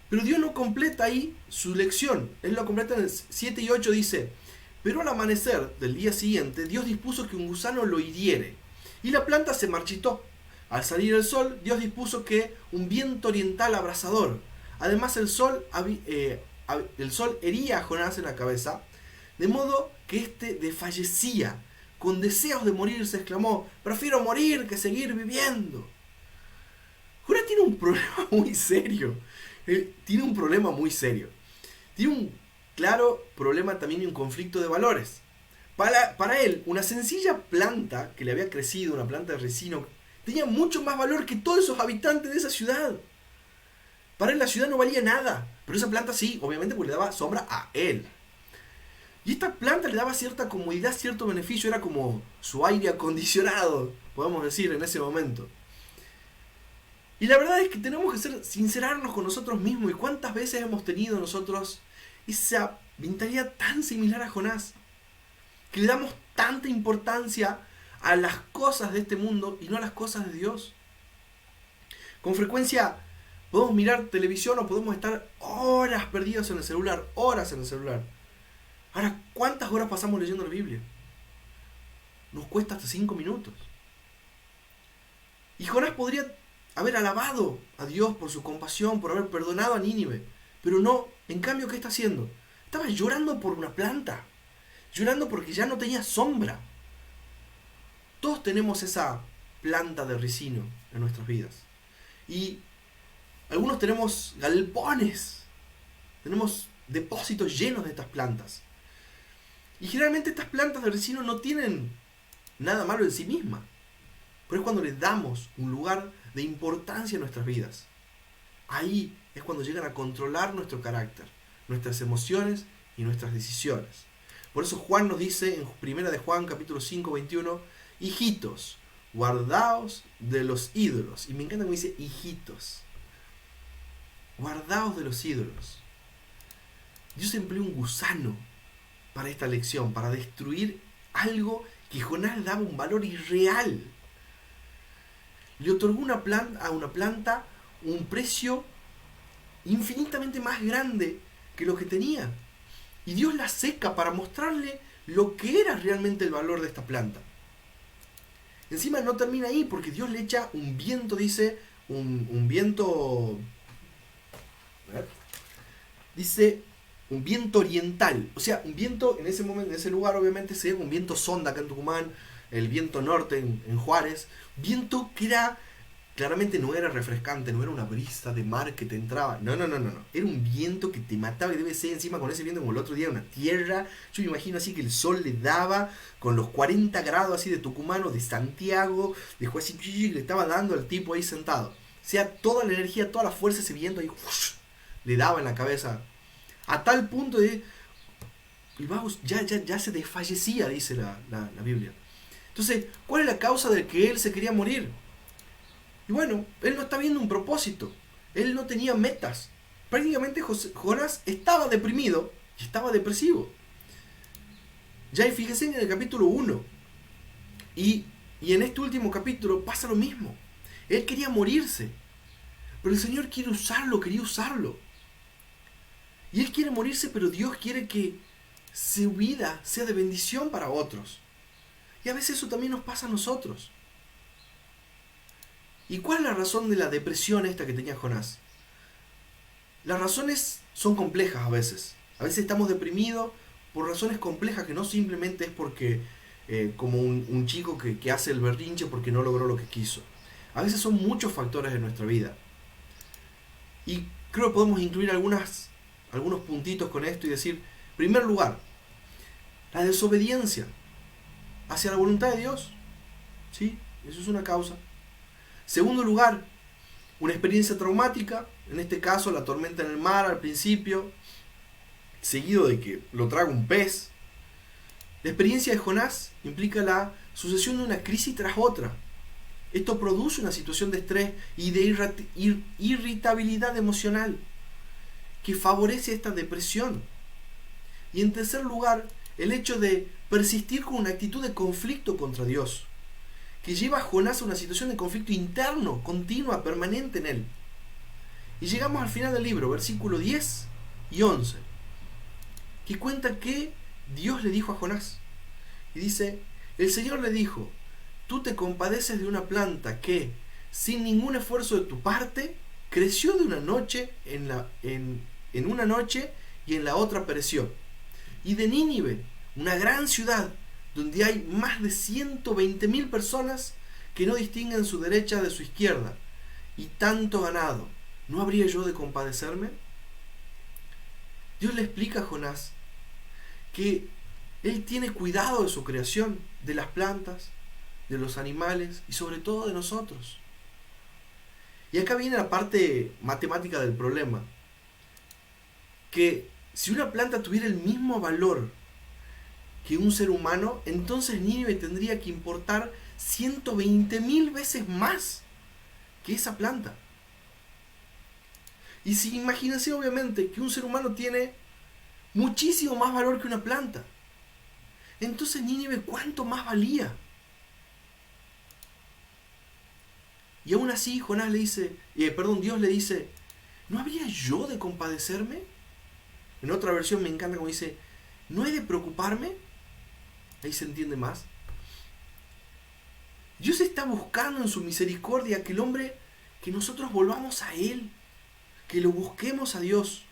Pero Dios no completa ahí su lección. Él lo completa en el 7 y 8, dice: pero al amanecer del día siguiente, Dios dispuso que un gusano lo hiriere, y la planta se marchitó. Al salir el sol, Dios dispuso que un viento oriental abrasador. Además, el sol hería a Jonás en la cabeza, de modo que éste desfallecía. Con deseos de morir, se exclamó: prefiero morir que seguir viviendo. Jonás tiene un problema muy serio. Tiene un problema muy serio. Tiene un claro problema también y un conflicto de valores. Para él, una sencilla planta que le había crecido, una planta de resino, tenía mucho más valor que todos esos habitantes de esa ciudad. Para él la ciudad no valía nada, pero esa planta sí, obviamente, porque le daba sombra a él. Y esta planta le daba cierta comodidad, cierto beneficio, era como su aire acondicionado, podemos decir, en ese momento. Y la verdad es que tenemos que sincerarnos con nosotros mismos. ¿Y cuántas veces hemos tenido nosotros esa mentalidad tan similar a Jonás? Que le damos tanta importancia a las cosas de este mundo y no a las cosas de Dios. Con frecuencia podemos mirar televisión o podemos estar horas perdidos en el celular, horas en el celular. Ahora, ¿cuántas horas pasamos leyendo la Biblia? Nos cuesta hasta 5 minutos. Y Jonás podría haber alabado a Dios por su compasión, por haber perdonado a Nínive, pero no. En cambio, ¿qué está haciendo? Estaba llorando por una planta, llorando porque ya no tenía sombra. Todos tenemos esa planta de ricino en nuestras vidas. Y algunos tenemos galpones, tenemos depósitos llenos de estas plantas. Y generalmente estas plantas de ricino no tienen nada malo en sí mismas, pero es cuando les damos un lugar de importancia en nuestras vidas. Ahí es cuando llegan a controlar nuestro carácter, nuestras emociones y nuestras decisiones. Por eso Juan nos dice en 1 de Juan capítulo 5, 21: hijitos, guardaos de los ídolos. Y me encanta cómo dice hijitos. Guardaos de los ídolos. Dios empleó un gusano para esta lección, para destruir algo que Jonás le daba un valor irreal. Le otorgó a una planta un precio infinitamente más grande que lo que tenía. Y Dios la seca para mostrarle lo que era realmente el valor de esta planta. Encima no termina ahí, porque Dios le echa un viento, dice, un viento... A ver, dice un viento oriental. O sea, un viento en ese momento, en ese lugar obviamente sería un viento sonda acá en Tucumán, el viento norte en Juárez. Viento que era... Claramente no era refrescante, no era una brisa de mar que te entraba. No. Era un viento que te mataba y debe ser encima con ese viento como el otro día, una tierra. Yo me imagino así que el sol le daba con los 40 grados así de Tucumán o de Santiago. Dejó así, le estaba dando al tipo ahí sentado. O sea, toda la energía, toda la fuerza, ese viento ahí le daba en la cabeza. A tal punto de... El vago ya se desfallecía, dice la Biblia. Entonces, ¿cuál es la causa de que él se quería morir? Y bueno, él no está viendo un propósito. Él no tenía metas. Prácticamente Jonás estaba deprimido y estaba depresivo. Ya fíjense en el capítulo 1. Y en este último capítulo pasa lo mismo. Él quería morirse. Pero el Señor quería usarlo. Y él quiere morirse, pero Dios quiere que su vida sea de bendición para otros. Y a veces eso también nos pasa a nosotros. ¿Y cuál es la razón de la depresión esta que tenía Jonás? Las razones son complejas a veces. A veces estamos deprimidos por razones complejas que no simplemente es porque como un chico que hace el berrinche porque no logró lo que quiso. A veces son muchos factores de nuestra vida. Y creo que podemos incluir algunos puntitos con esto y decir, en primer lugar, la desobediencia hacia la voluntad de Dios. ¿Sí? Eso es una causa. Segundo lugar, una experiencia traumática, en este caso la tormenta en el mar al principio. seguido de que lo traga un pez. La experiencia de Jonás implica la sucesión de una crisis tras otra. Esto produce una situación de estrés y de irritabilidad emocional que favorece esta depresión. Y en tercer lugar, el hecho de persistir con una actitud de conflicto contra Dios, que lleva a Jonás a una situación de conflicto interno, continua, permanente en él. Y llegamos al final del libro, versículos 10 y 11, que cuenta que Dios le dijo a Jonás. Y dice, el Señor le dijo, tú te compadeces de una planta que, sin ningún esfuerzo de tu parte, creció de una noche en una noche y en la otra pereció. Y de Nínive, una gran ciudad, donde hay más de 120.000 personas que no distinguen su derecha de su izquierda, y tanto ganado, ¿no habría yo de compadecerme? Dios le explica a Jonás que Él tiene cuidado de su creación, de las plantas, de los animales y sobre todo de nosotros. Y acá viene la parte matemática del problema, que si una planta tuviera el mismo valor que un ser humano, entonces Nínive tendría que importar 120.000 veces más que esa planta. Y si imagínense obviamente que un ser humano tiene muchísimo más valor que una planta, entonces Nínive ¿cuánto más valía? Y aún así Jonás le dice, Dios le dice, ¿no habría yo de compadecerme? En otra versión me encanta como dice, ¿no he de preocuparme? Ahí se entiende más. Dios está buscando en su misericordia que el hombre, que nosotros volvamos a Él, que lo busquemos a Dios.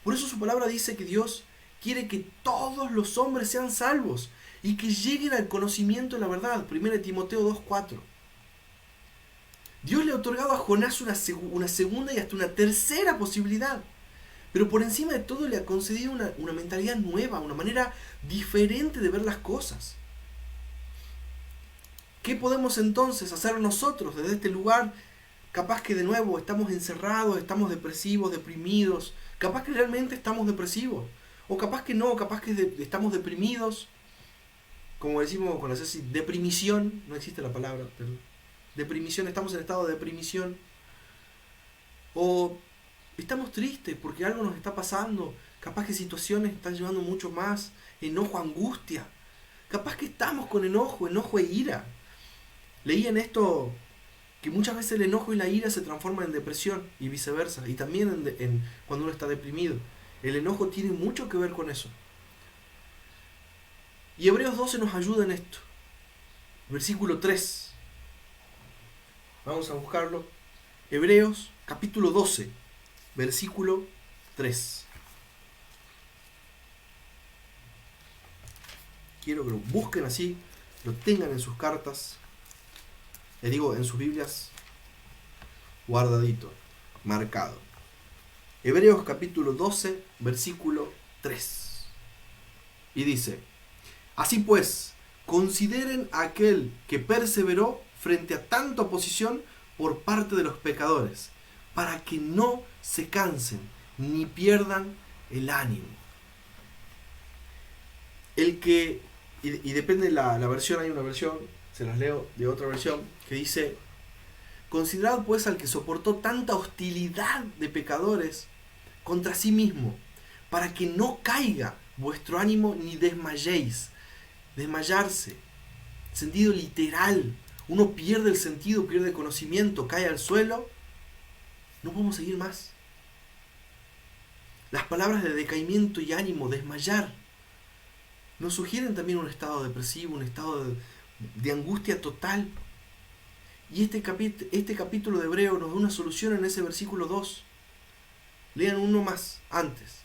Por eso su palabra dice que Dios quiere que todos los hombres sean salvos y que lleguen al conocimiento de la verdad. 1 Timoteo 2:4. Dios le ha otorgado a Jonás una segunda y hasta una tercera posibilidad. Pero por encima de todo le ha concedido una mentalidad nueva, una manera diferente de ver las cosas. ¿Qué podemos entonces hacer nosotros desde este lugar? Capaz que de nuevo estamos encerrados, estamos depresivos, deprimidos. Capaz que realmente estamos depresivos. O capaz que no, capaz que estamos deprimidos. Como decimos con la Ceci, deprimición. No existe la palabra, pero deprimición, estamos en estado de deprimición. O estamos tristes porque algo nos está pasando. Capaz que situaciones están llevando mucho más. Enojo, angustia. Capaz que estamos con enojo e ira. Leí en esto que muchas veces el enojo y la ira se transforman en depresión y viceversa. Y también cuando uno está deprimido. El enojo tiene mucho que ver con eso. Y Hebreos 12 nos ayuda en esto. Versículo 3. Vamos a buscarlo. Hebreos capítulo 12. Versículo 3. Quiero que lo busquen así, lo tengan en sus cartas, les digo, en sus Biblias, guardadito, marcado. Hebreos capítulo 12, versículo 3. Y dice, así pues, consideren a aquel que perseveró frente a tanta oposición por parte de los pecadores, para que no se cansen ni pierdan el ánimo. Y depende de la versión, hay una versión, se las leo de otra versión, que dice, considerad pues al que soportó tanta hostilidad de pecadores contra sí mismo, para que no caiga vuestro ánimo ni desmayéis. Desmayarse, sentido literal, uno pierde el sentido, pierde el conocimiento, cae al suelo. No podemos seguir más. Las palabras de decaimiento y ánimo, desmayar, nos sugieren también un estado depresivo, un estado de angustia total. Y este capítulo de Hebreo nos da una solución en ese versículo 2. Lean uno más antes,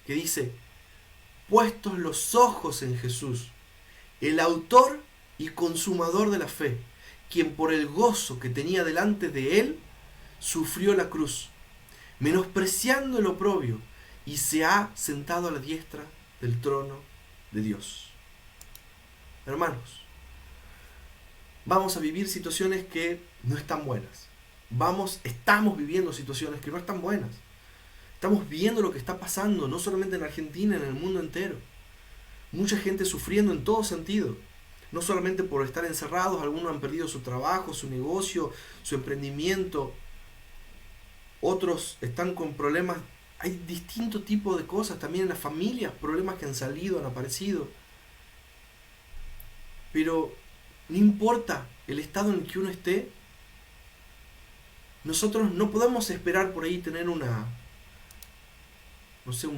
que dice, puestos los ojos en Jesús, el autor y consumador de la fe, quien por el gozo que tenía delante de él, sufrió la cruz, menospreciando el oprobio, y se ha sentado a la diestra del trono de Dios. Hermanos, vamos a vivir situaciones que no están buenas. Estamos viviendo situaciones que no están buenas. Estamos viendo lo que está pasando, no solamente en Argentina, en el mundo entero. Mucha gente sufriendo en todo sentido. No solamente por estar encerrados, algunos han perdido su trabajo, su negocio, su emprendimiento. Otros están con problemas. Hay distintos tipos de cosas también en las familias, problemas que han salido, han aparecido. Pero no importa el estado en el que uno esté, nosotros no podemos esperar por ahí tener un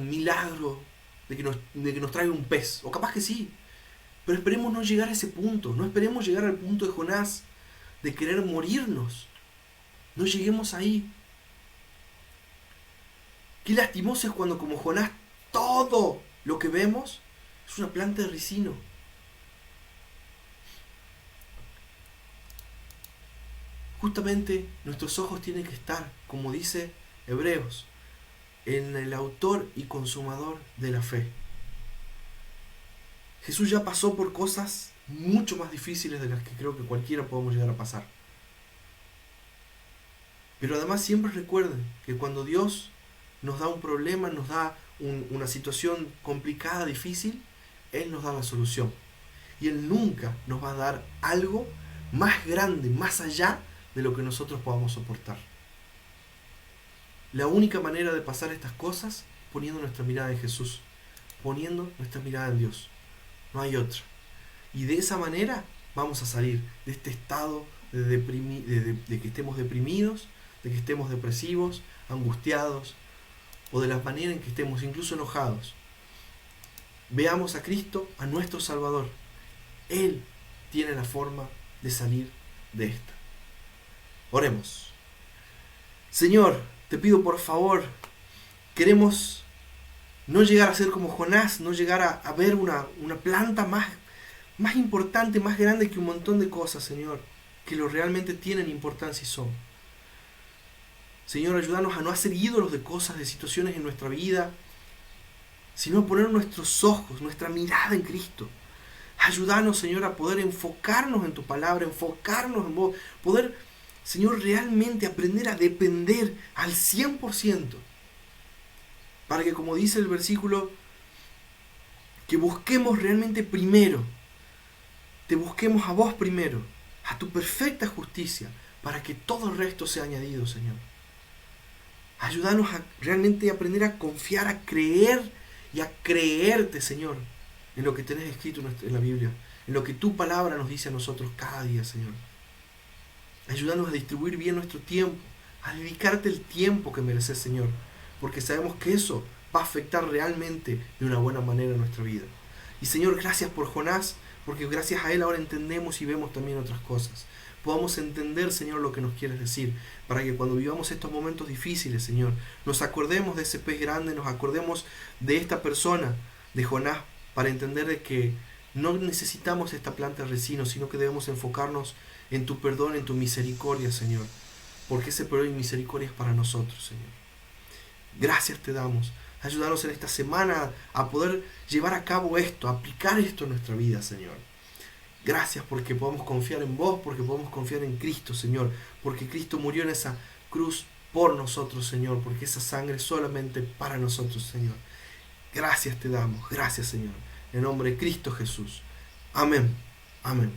milagro de que nos traiga un pez. O capaz que sí. Pero esperemos no llegar a ese punto. No esperemos llegar al punto de Jonás, de querer morirnos. No lleguemos ahí. Qué lastimoso es cuando, como Jonás, todo lo que vemos es una planta de ricino. Justamente nuestros ojos tienen que estar, como dice Hebreos, en el autor y consumador de la fe. Jesús ya pasó por cosas mucho más difíciles de las que creo que cualquiera podemos llegar a pasar. Pero además siempre recuerden que cuando Dios nos da un problema, nos da una situación complicada, difícil, Él nos da la solución. Y Él nunca nos va a dar algo más grande, más allá de lo que nosotros podamos soportar. La única manera de pasar estas cosas, poniendo nuestra mirada en Jesús, poniendo nuestra mirada en Dios. No hay otra. Y de esa manera vamos a salir de este estado de que estemos deprimidos, de que estemos depresivos, angustiados, o de la manera en que estemos incluso enojados. Veamos a Cristo, a nuestro Salvador. Él tiene la forma de salir de esta. Oremos. Señor, te pido por favor, queremos no llegar a ser como Jonás, no llegar a ver una planta más importante, más grande que un montón de cosas, Señor, que lo realmente tienen importancia y son. Señor, ayúdanos a no hacer ídolos de cosas, de situaciones en nuestra vida, sino a poner nuestros ojos, nuestra mirada en Cristo. Ayúdanos, Señor, a poder enfocarnos en tu palabra, enfocarnos en vos, poder, Señor, realmente aprender a depender al 100%. Para que, como dice el versículo, que busquemos realmente primero, te busquemos a vos primero, a tu perfecta justicia, para que todo el resto sea añadido, Señor. Ayúdanos a realmente aprender a confiar, a creer y a creerte, Señor, en lo que tenés escrito en la Biblia, en lo que tu palabra nos dice a nosotros cada día, Señor. Ayúdanos a distribuir bien nuestro tiempo, a dedicarte el tiempo que mereces, Señor, porque sabemos que eso va a afectar realmente de una buena manera nuestra vida. Y Señor, gracias por Jonás, porque gracias a él ahora entendemos y vemos también otras cosas. Podamos entender, Señor, lo que nos quieres decir, para que cuando vivamos estos momentos difíciles, Señor, nos acordemos de ese pez grande, nos acordemos de esta persona, de Jonás, para entender de que no necesitamos esta planta de resino, sino que debemos enfocarnos en tu perdón, en tu misericordia, Señor, porque ese perdón y misericordia es para nosotros, Señor. Gracias te damos. Ayúdanos en esta semana a poder llevar a cabo esto, a aplicar esto en nuestra vida, Señor. Gracias porque podemos confiar en vos, porque podemos confiar en Cristo, Señor, porque Cristo murió en esa cruz por nosotros, Señor, porque esa sangre es solamente para nosotros, Señor. Gracias te damos, gracias, Señor, en nombre de Cristo Jesús. Amén, amén.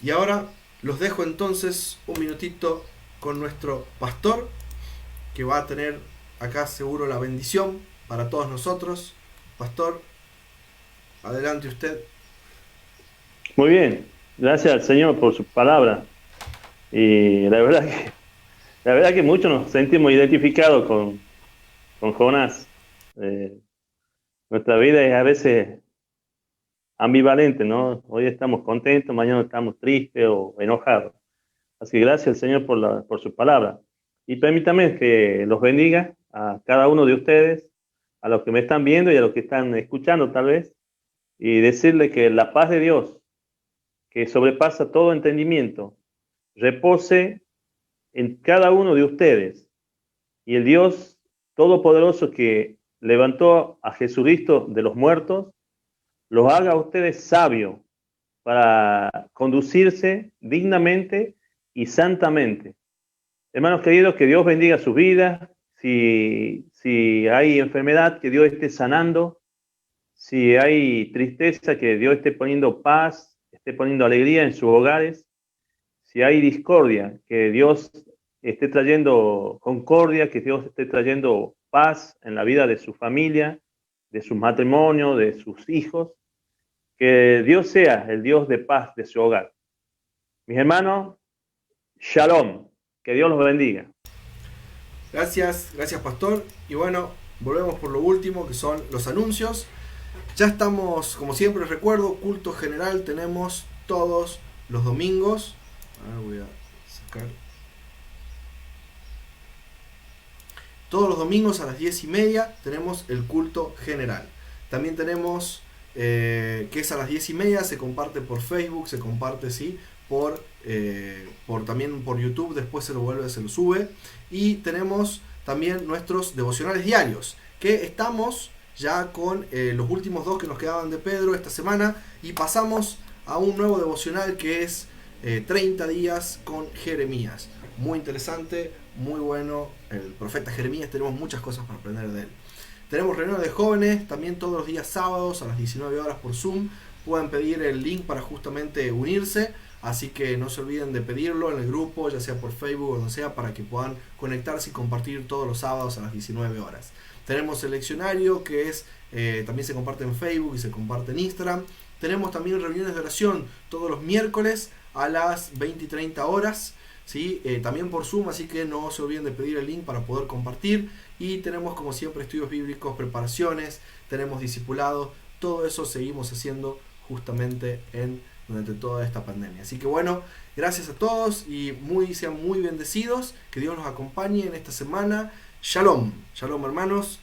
Y ahora los dejo entonces un minutito con nuestro pastor, que va a tener acá seguro la bendición para todos nosotros. Pastor, adelante usted. Muy bien, gracias al Señor por su palabra. Y la verdad que muchos nos sentimos identificados con Jonás. Nuestra vida es a veces ambivalente, ¿no? Hoy estamos contentos, mañana estamos tristes o enojados. Así que gracias al Señor por su palabra. Y permítame que los bendiga a cada uno de ustedes, a los que me están viendo y a los que están escuchando tal vez, y decirle que la paz de Dios, que sobrepasa todo entendimiento, repose en cada uno de ustedes. Y el Dios Todopoderoso que levantó a Jesucristo de los muertos, los haga a ustedes sabios para conducirse dignamente y santamente. Hermanos queridos, que Dios bendiga su vida, si hay enfermedad, que Dios esté sanando. Si hay tristeza, que Dios esté poniendo paz, esté poniendo alegría en sus hogares. Si hay discordia, que Dios esté trayendo concordia, que Dios esté trayendo paz en la vida de su familia, de su matrimonio, de sus hijos. Que Dios sea el Dios de paz de su hogar. Mis hermanos, shalom. Que Dios los bendiga. Gracias, gracias pastor. Y bueno, volvemos por lo último, que son los anuncios. Ya estamos, como siempre recuerdo, culto general tenemos todos los domingos. Ahora voy a sacar. Todos los domingos a las 10:30 tenemos el culto general. También tenemos que es a las 10:30, se comparte por Facebook, se comparte también por YouTube, después se lo sube. Y tenemos también nuestros devocionales diarios, que estamos ya con los últimos 2 que nos quedaban de Pedro esta semana, y pasamos a un nuevo devocional que es 30 días con Jeremías. Muy interesante, muy bueno el profeta Jeremías, tenemos muchas cosas para aprender de él. Tenemos reuniones de jóvenes también todos los días sábados a las 19 horas por Zoom. Pueden pedir el link para justamente unirse, así que no se olviden de pedirlo en el grupo, ya sea por Facebook o donde sea, para que puedan conectarse y compartir todos los sábados a las 19 horas. Tenemos el leccionario, que es también se comparte en Facebook y se comparte en Instagram. Tenemos también reuniones de oración todos los miércoles a las 20:30 horas, ¿sí? También por Zoom, así que no se olviden de pedir el link para poder compartir. Y tenemos, como siempre, estudios bíblicos, preparaciones, tenemos discipulado, todo eso seguimos haciendo justamente durante toda esta pandemia. Así que bueno, gracias a todos y sean muy bendecidos, que Dios los acompañe en esta semana. Shalom, shalom hermanos.